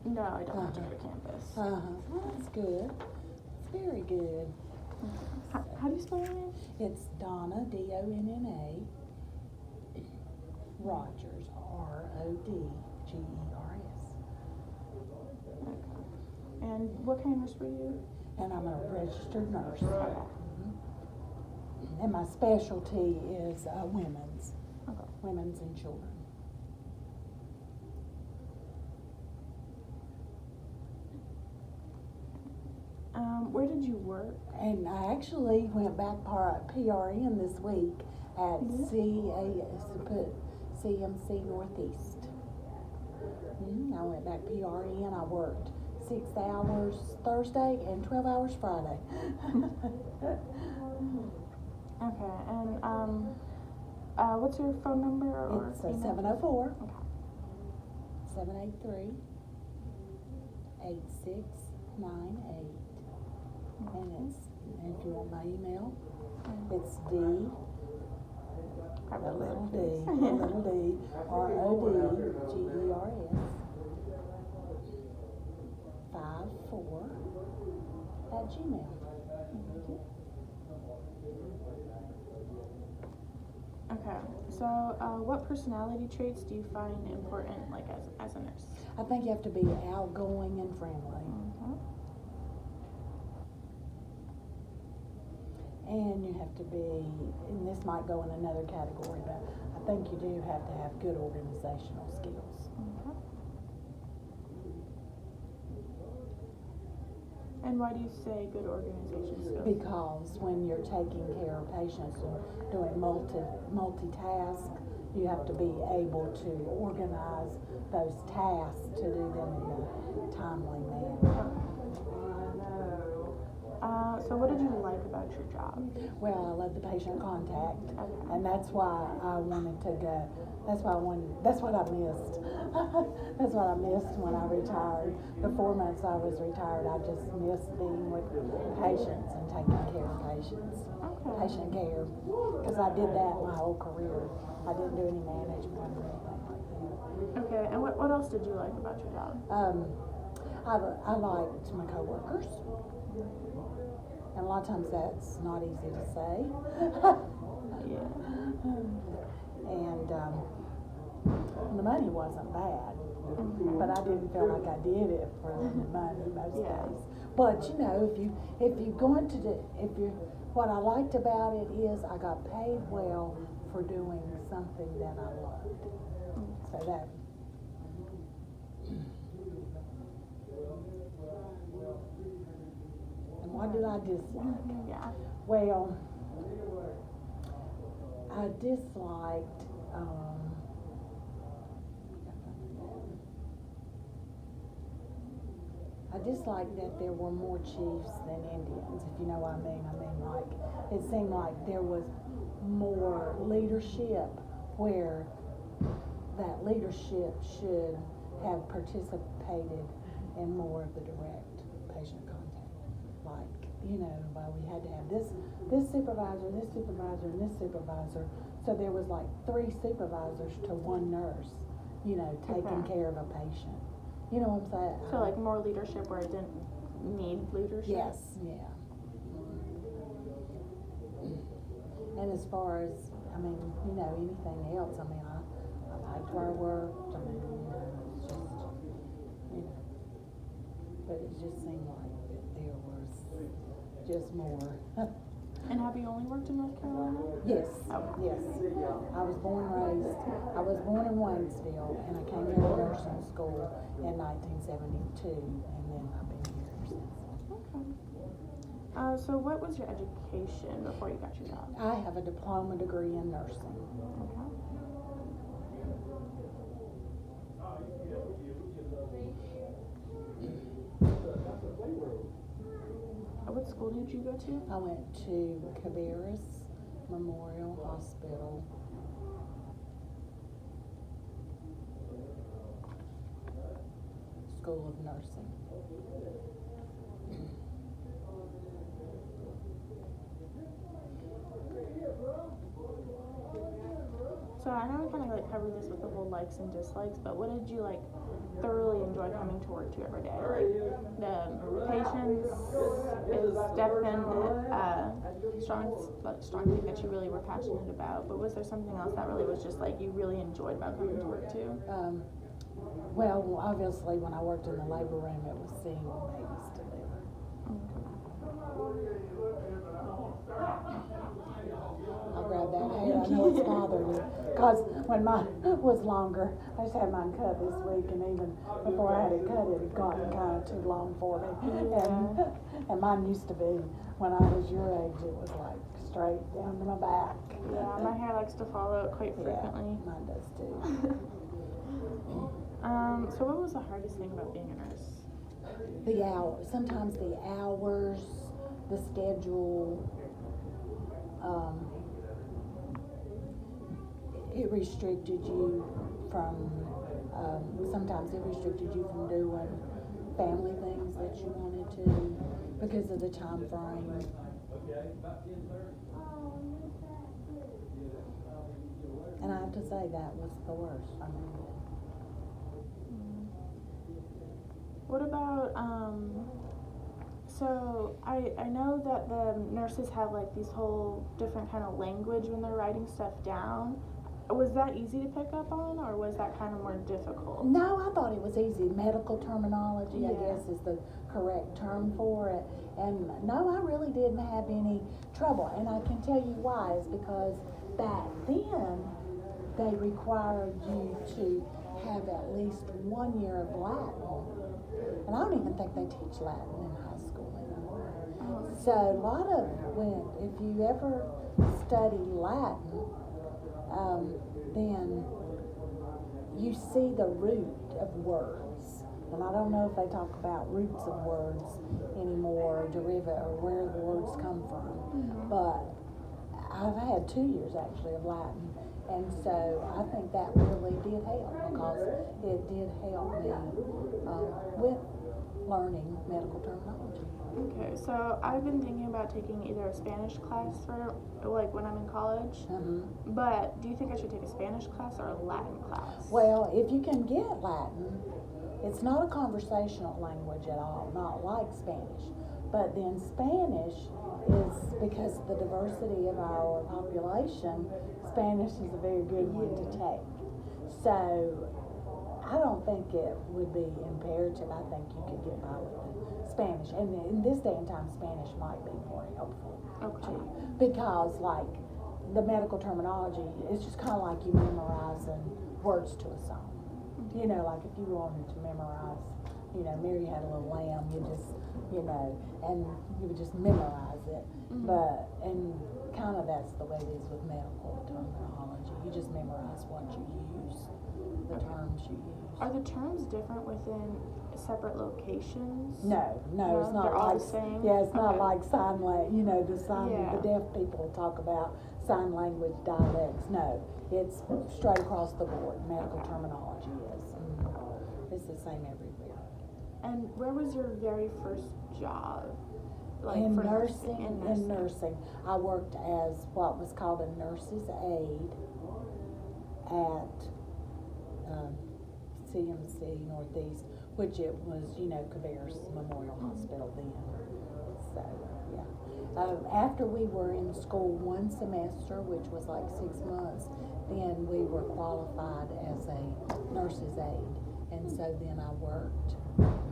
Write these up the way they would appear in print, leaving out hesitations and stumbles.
No, I don't have to go to campus. Well, that's good. It's very good. How do you spell your name? It's Donna, D-O-N-N-A, Rogers, R-O-D-G-E-R-S. Okay. And what kind of nurse were you? And I'm a registered nurse. And my specialty is women's and children. Where did you work? And I actually went back PRN this week at CMC Northeast. I went back PRN. I worked 6 hours Thursday and 12 hours Friday. Okay, and what's your phone number or It's email? 704 Okay. 783 8698. And if you want my email, it's D, a little D, R-O-D-G-E-R-S 54 at Gmail. Okay, so what personality traits do you find important, like as a nurse? I think you have to be outgoing and friendly. And you have to be, and this might go in another category, but I think you do have to have good organizational skills. And why do you say good organization skills? Because when you're taking care of patients and doing multitask, you have to be able to organize those tasks to do them in a timely manner. So what did you like about your job? Well, I love the patient contact, and that's why I wanted to go. That's what I missed. That's what I missed when I retired. The 4 months I was retired, I just missed being with patients and taking care of patients. Patient care, because I did that my whole career. I didn't do any management or anything like that. Okay, and what else did you like about your job? I liked my coworkers. And a lot of times that's not easy to say. And the money wasn't bad, but I didn't feel like I did it for the money most days. But you know, if you're going to do, what I liked about it is I got paid well for doing something that I loved. So that. What did I dislike? Well, I disliked, that there were more chiefs than Indians, if you know what I mean. I mean, like, it seemed like there was more leadership where that leadership should have participated in more of the direct patient contact. Like, you know, we had to have this supervisor, this supervisor, and this supervisor. So there was like 3 supervisors to 1 nurse, you know, taking care of a patient. You know what I'm saying? So like more leadership where it didn't need leadership? Yes, yeah. And as far as, I mean, you know, anything else, I mean, I liked where I worked. I mean, you know, it's just, you know, but it just seemed like that there was just more. And have you only worked in North Carolina? Yes, yes. I was born in Waynesville, and I came here to nursing school in 1972, and then I've been here ever since. Okay. So what was your education before you got your job? I have a diploma degree in nursing. Okay. What school did you go to? I went to Cabarrus Memorial Hospital. School of Nursing. So So I know we kind of like covered this with the whole likes and dislikes, but what did you like thoroughly enjoy coming to work to every day? Like the patience is definitely strong thing that you really were passionate about. But was there something else that really was just like you really enjoyed about coming to work too? Well, obviously, when I worked in the labor room, it was seeing babies deliver. I'll grab that hair. I know it's bothering me. Because when mine was longer, I just had mine cut this week, and even before I had it cut, it had gotten kind of too long for me. And mine used to be, when I was your age, it was like straight down to my back. Yeah, my hair likes to fall out quite frequently. Yeah, mine does too. So what was the hardest thing about being a nurse? The hours. Sometimes the hours, the schedule. It restricted you from. Sometimes it restricted you from doing family things that you wanted to because of the time frame. And I have to say that was the worst. I mean. What about, so I know that the nurses have like these whole different kind of language when they're writing stuff down. Was that easy to pick up on, or was that kind of more difficult? No, I thought it was easy. Medical terminology, Yeah. I guess, is the correct term for it. And no, I really didn't have any trouble. And I can tell you why, is because back then, they required you to have at least 1 year of Latin. And I don't even think they teach Latin in high school anymore. So a lot of if you ever study Latin, then you see the root of words. And I don't know if they talk about roots of words anymore, or or where the words come from. Mm-hmm. But I've had 2 years actually of Latin. And so I think that really did help because it did help me with learning medical terminology. Okay, so I've been thinking about taking either a Spanish class for like when I'm in college. Mm-hmm. But do you think I should take a Spanish class or a Latin class? Well, if you can get Latin, it's not a conversational language at all, not like Spanish. But then Spanish is, because of the diversity of our population, Spanish is a very good one to take. So I don't think it would be imperative. I think you could get by with the Spanish. And in this day and time, Spanish might be more helpful too. Because like the medical terminology, it's just kind of like you memorizing words to a song. You know, like if you wanted to memorize, you know, Mary Had a Little Lamb, you just, you know, and you would just memorize it. Mm-hmm. But, and kind of that's the way it is with medical terminology. You just memorize what you use, the terms you use. Are the terms different within separate locations? No, it's not they're all like, the same? yeah, it's not Okay. like sign language, you know, the Yeah. deaf people talk about sign language dialects. No, it's straight across the board, medical terminology is. It's the same everywhere. And where was your very first job? Like In for nursing, in in nursing, I worked as what was called a nurse's aide at CMC Northeast, which it was, you know, Cabarrus Memorial Hospital then. So, yeah. After we were in school 1 semester, which was like 6 months, then we were qualified as a nurse's aide. And so then I worked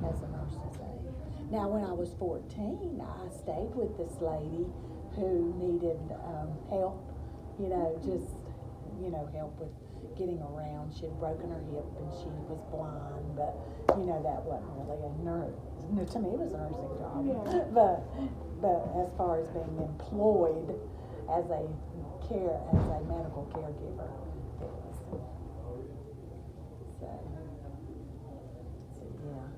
as a nurse's aide. Now, when I was 14, I stayed with this lady who needed help, you know, just, you know, help with getting around. She had broken her hip and she was blind, but, you know, that wasn't really a nurse. To me, it was a nursing job. Yeah. But as far as being employed as a medical caregiver, it was. So yeah.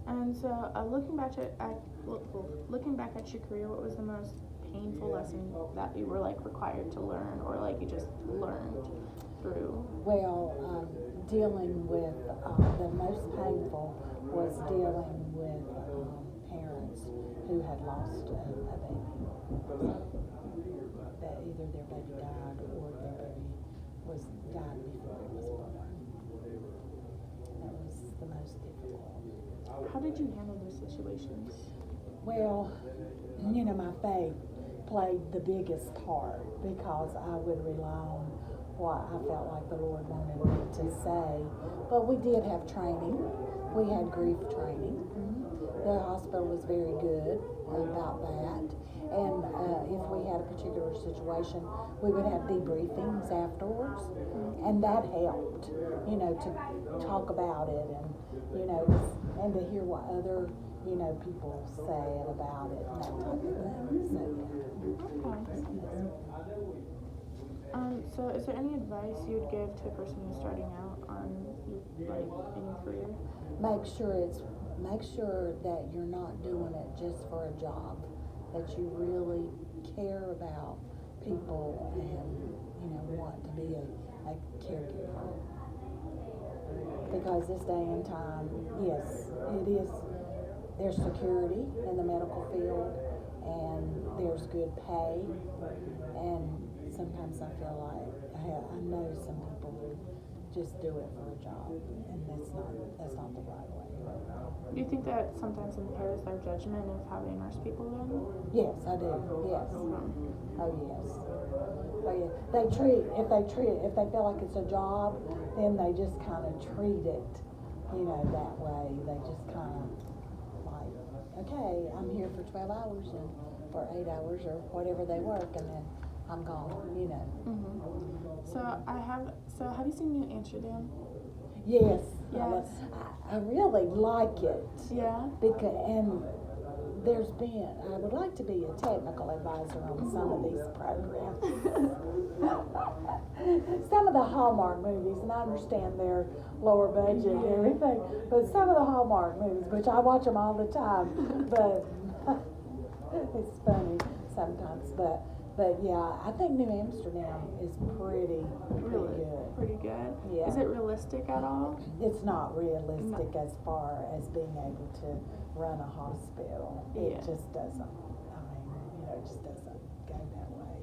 And so, looking back at your career, what was the most painful lesson that you were like required to learn, or like you just learned through? Well, dealing with the most painful was dealing with parents who had lost a baby. that either their baby died or their baby died before it was born. That was the most difficult. How did you handle those situations? Well, my faith played the biggest part because I would rely on what I felt like the Lord wanted me to say. But we did have training. We had grief training. The hospital was very good about that. And if we had a particular situation, we would have debriefings afterwards. And that helped, to talk about it and to hear what other, people said about it and that type of thing. So is there any advice you would give to a person who's starting out on in your career? Make sure that you're not doing it just for a job, that you really care about people and want to be a caregiver. Because this day and time, yes, it is, there's security in the medical field and there's good pay, and sometimes I feel like I know some people who just do it for a job, and that's not the right way. Do you think that sometimes impairs their judgment of how they nurse people then? Yes, I do. Yes. Oh yes. Oh yeah. If they feel like it's a job, then they just kind of treat it, that way. They just kind of like, okay, I'm here for 12 hours and for 8 hours or whatever they work, and then I'm gone. So have you seen New Amsterdam? Yes. Yes. I really like it. Yeah. And I would like to be a technical advisor on some of these programs. Some of the Hallmark movies, and I understand they're lower budget and everything, but some of the Hallmark movies, which I watch them all the time, but it's funny sometimes, but yeah, I think New Amsterdam is pretty good. Pretty good? Yeah. Is it realistic at all? It's not realistic as far as being able to run a hospital. It just doesn't. It just doesn't go that way.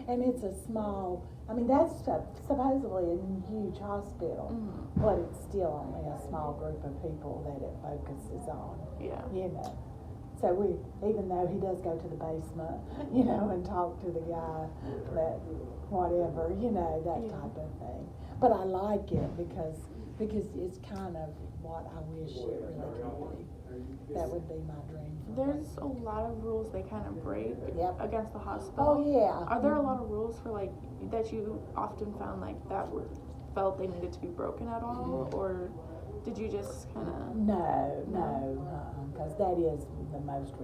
And it's a small, that's supposedly a huge hospital, but it's still only a small group of people that it focuses on. Yeah. So even though he does go to the basement, and talk to the guy that whatever, that type of thing. But I like it because it's kind of what I wish it really could be. That would be my dream. There's a lot of rules they kind of break against the hospital. Oh yeah. Are there a lot of rules for that you often found felt they needed to be broken at all, or did you just kind of? No, because that is the most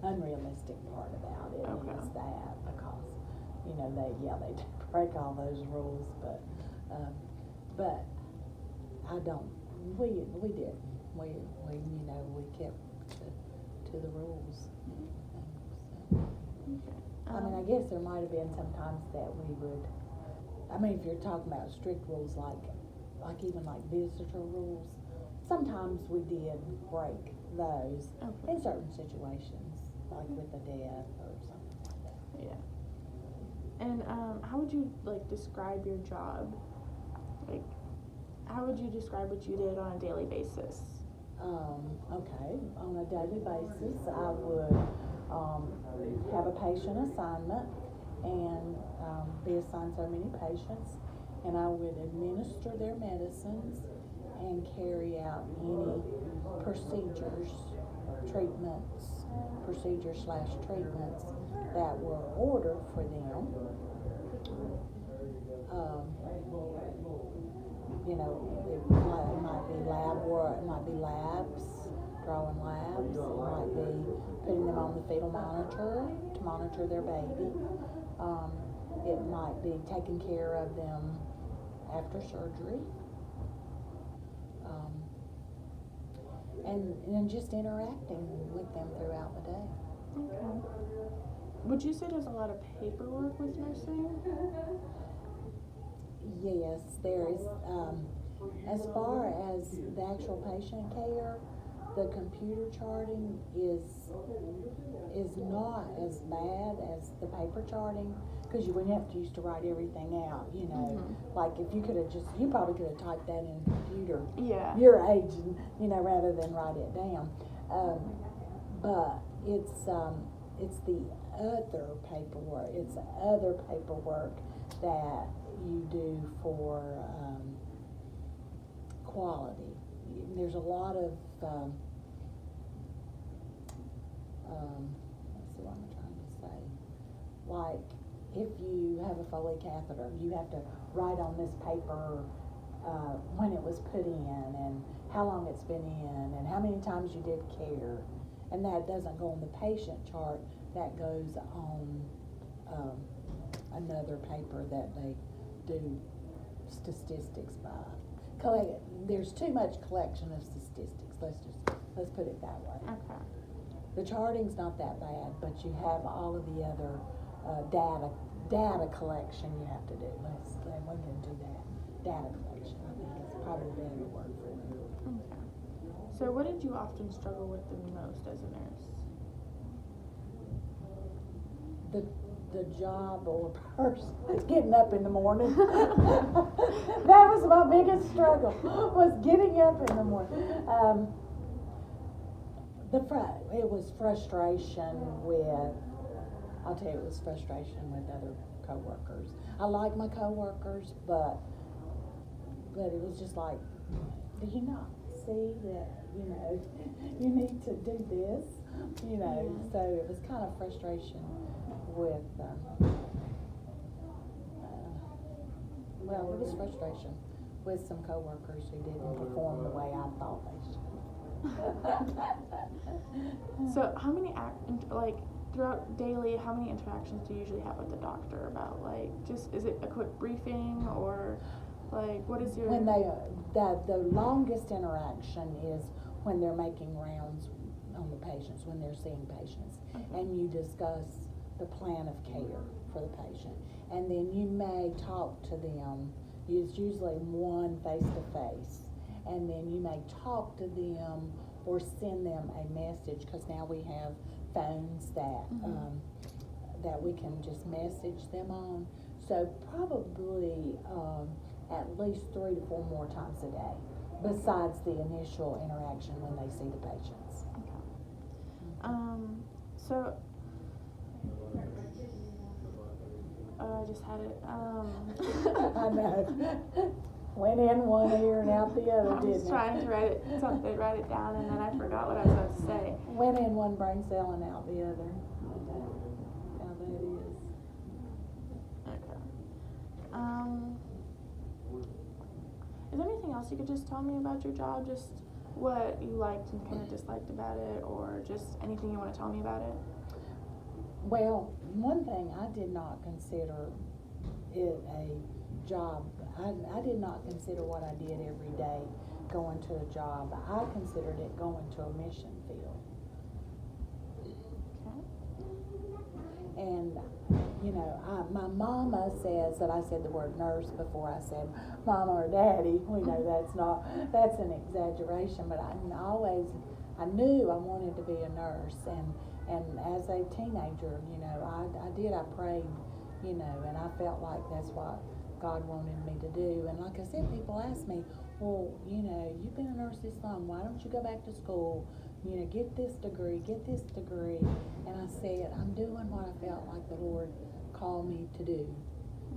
unrealistic part about it. Okay. Is that because they do break all those rules, but I don't. We did. We kept to the rules. Okay. I guess there might have been some times that we would. If you're talking about strict rules even visitor rules, sometimes we did break those in certain situations, like with a death or something like that. Yeah. And how would you describe your job? How would you describe what you did on a daily basis? Okay, on a daily basis, I would have a patient assignment and be assigned so many patients, and I would administer their medicines and carry out any procedures/treatments that were ordered for them. It might be lab work, it might be labs, drawing labs, it might be putting them on the fetal monitor to monitor their baby. It might be taking care of them after surgery. And just interacting with them throughout the day. Okay. Would you say there's a lot of paperwork with nursing? Yes, there is. As far as the actual patient care, the computer charting is not as bad as the paper charting, because you wouldn't have to used to write everything out, you know. Like if you could have you probably could have typed that in a computer, Yeah. your age, you know, rather than write it down. But it's the other paperwork. It's the other paperwork that you do for quality. There's a lot of let's see what I'm trying to say. Like if you have a Foley catheter, you have to write on this paper when it was put in and how long it's been in and how many times you did care. And that doesn't go on the patient chart, that goes on another paper that they do statistics by. There's too much collection of statistics, let's put it that way. Okay. The charting's not that bad, but you have all of the other data collection you have to do. We can do that. Data collection, I think is probably a better word for it. Okay. So what did you often struggle with the most as a nurse? The job or person getting up in the morning. That was my biggest struggle, was getting up in the morning. It was frustration with, I'll tell you, it was frustration with other coworkers. I like my coworkers, but it was just like, do you not see that, you know, you need to do this, you know? So it was kind of frustration with, it was frustration with some coworkers who didn't perform the way I thought they should. So how many throughout daily, how many interactions do you usually have with the doctor about, like, just, is it a quick briefing or like what is your... When they, the longest interaction is when they're making rounds on the patients, when they're seeing patients, and you discuss the plan of care for the patient, and then you may talk to them. It's usually one face-to-face, and then you may talk to them or send them a message, because now we have phones that that we can just message them on. So probably at least 3 to 4 more times a day, besides the initial interaction when they see the patients. Okay. So I just had it. I know. Went in one ear and out the other, I didn't was it? trying to write it down, and then I forgot what I was about to say. Went in one brain cell and out the other. How that is. Okay. Is there anything else you could just tell me about your job? Just what you liked and kind of disliked about it, or just anything you want to tell me about it? Well, one thing, I did not consider it a job. I did not consider what I did every day going to a job. I considered it going to a mission field. Okay. And, you know, my mama says that I said the word nurse before I said mama or daddy. We know that's an exaggeration, but I knew I wanted to be a nurse. And as a teenager, you know, I prayed, you know, and I felt like that's what God wanted me to do. And like I said, people ask me, well, you know, you've been a nurse this long, why don't you go back to school, you know, get this degree. And I said, I'm doing what I felt like the Lord called me to do,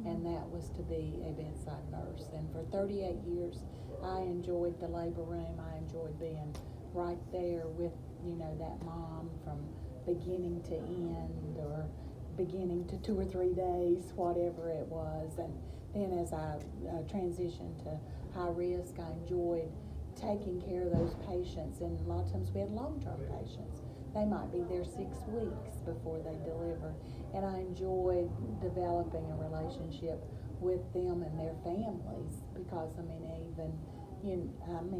and that was to be a bedside nurse. And for 38 years, I enjoyed the labor room. I enjoyed being right there with, you know, that mom from beginning to end, or beginning to 2 or 3 days, whatever it was. And then as I transitioned to high risk, I enjoyed taking care of those patients. And a lot of times we had long-term patients. They might be there 6 weeks before they deliver. And I enjoyed developing a relationship with them and their families, because, I mean,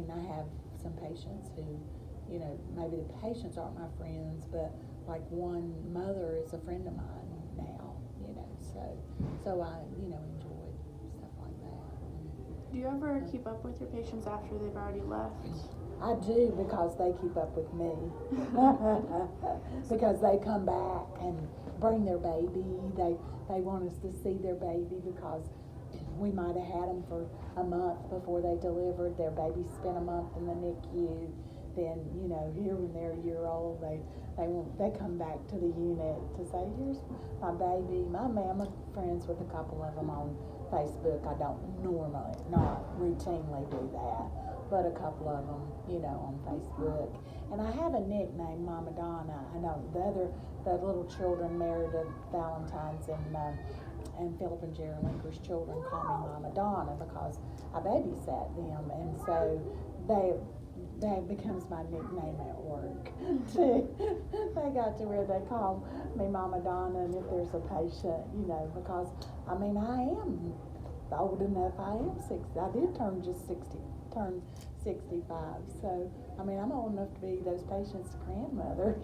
I have some patients who, you know, maybe the patients aren't my friends, but like one mother is a friend of mine now, you know, so I, you know, enjoyed stuff like that. Do you ever keep up with your patients after they've already left? I do, because they keep up with me. Because they come back and bring their baby. They want us to see their baby, because we might have had them for a month before they delivered. Their baby spent a month in the NICU. Then, you know, here when they're a year old, they come back to the unit to say, here's my baby. My mama friends with a couple of them on Facebook. I don't normally, not routinely do that, but a couple of them, you know, on Facebook. And I have a nickname, Mama Donna. I know the little children, Meredith Valentine's and Philip and Jerry Linker's children call me Mama Donna because I babysat them, and so that becomes my nickname at work too. They got to where they call me Mama Donna, and if there's a patient, you know, because I mean I am old enough. I am 60. I did turn 65. So I mean I'm old enough to be those patients' grandmothers.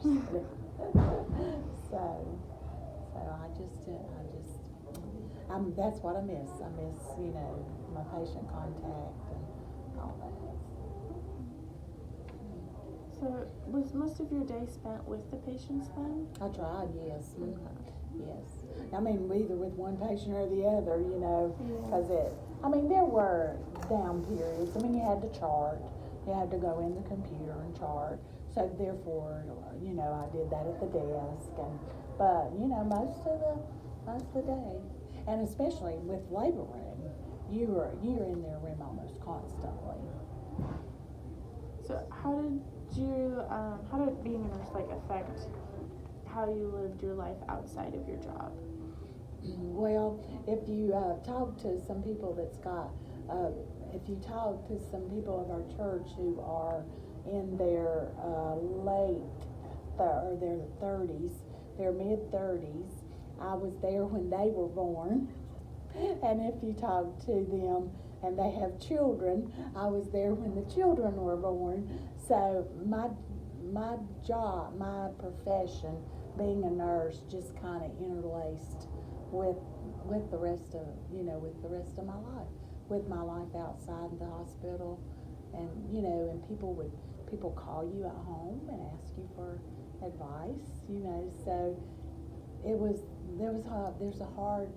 so that's what I miss. I miss, you know, my patient contact and all that. So, was most of your day spent with the patients then? I tried, yes. Yes. I mean, either with one patient or the other, you know, because there were down periods. I mean, you had to chart. You had to go in the computer and chart. So, therefore, you know, I did that at the desk. But, you know, most of the day, and especially with labor room, you're in their room almost constantly. So, how did being a nurse affect how you lived your life outside of your job? Well, if you talk to some people if you talk to some people of our church who are in their their 30s, their mid-30s, I was there when they were born. And if you talk to them and they have children, I was there when the children were born. So my job, my profession, being a nurse, just kind of interlaced with the rest of my life, with my life outside the hospital, and you know, and people call you at home and ask you for advice, you know. So there's a hard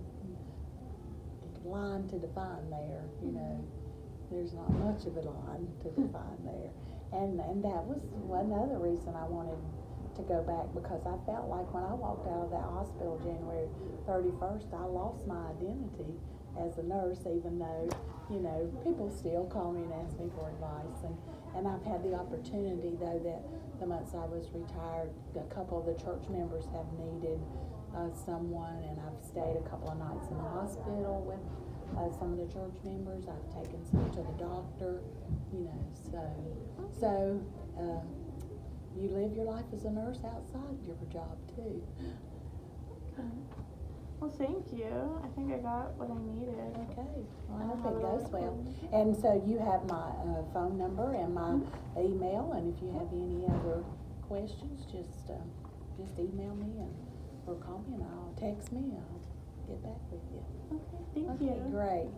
line to define there, you know. There's not much of a line to define there. And that was another reason I wanted to go back, because I felt like when I walked out of that hospital January 31st, I lost my identity as a nurse, even though, you know, people still call me and ask me for advice. And I've had the opportunity, though, that the months I was retired, a couple of the church members have needed someone, and I've stayed a couple of nights in the hospital with some of the church members. I've taken some to the doctor, you know, so you live your life as a nurse outside your job too. Okay. Well, thank you. I think I got what I needed. Okay. Well, I hope it goes well. And so you have my phone number and my email, and if you have any other questions, just email me or call me, and I'll text me, and I'll get back with you. Okay, thank you. Great.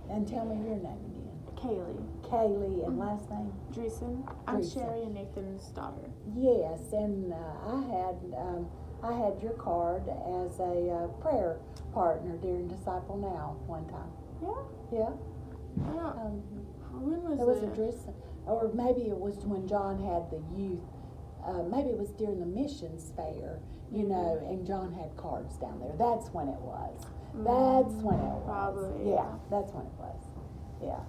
And tell me your name again. Kaylee. And last name? Dreesen. I'm Sherry and Nathan's daughter. Yes, and I had your card as a prayer partner during Disciple Now one time. Yeah? Yeah. When was it? It was a Dreesen, or maybe it was when John had the youth. Maybe it was during the missions fair, you know, and John had cards down there. That's when it was. Probably. Yeah, that's when it was. Yeah,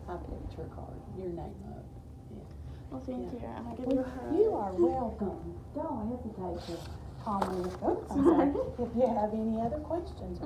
I picked your card, your name up. Yeah. Well, thank you. And I give you a hug. You are welcome. Don't hesitate to call me. Oops, I'm sorry. If you have any other questions.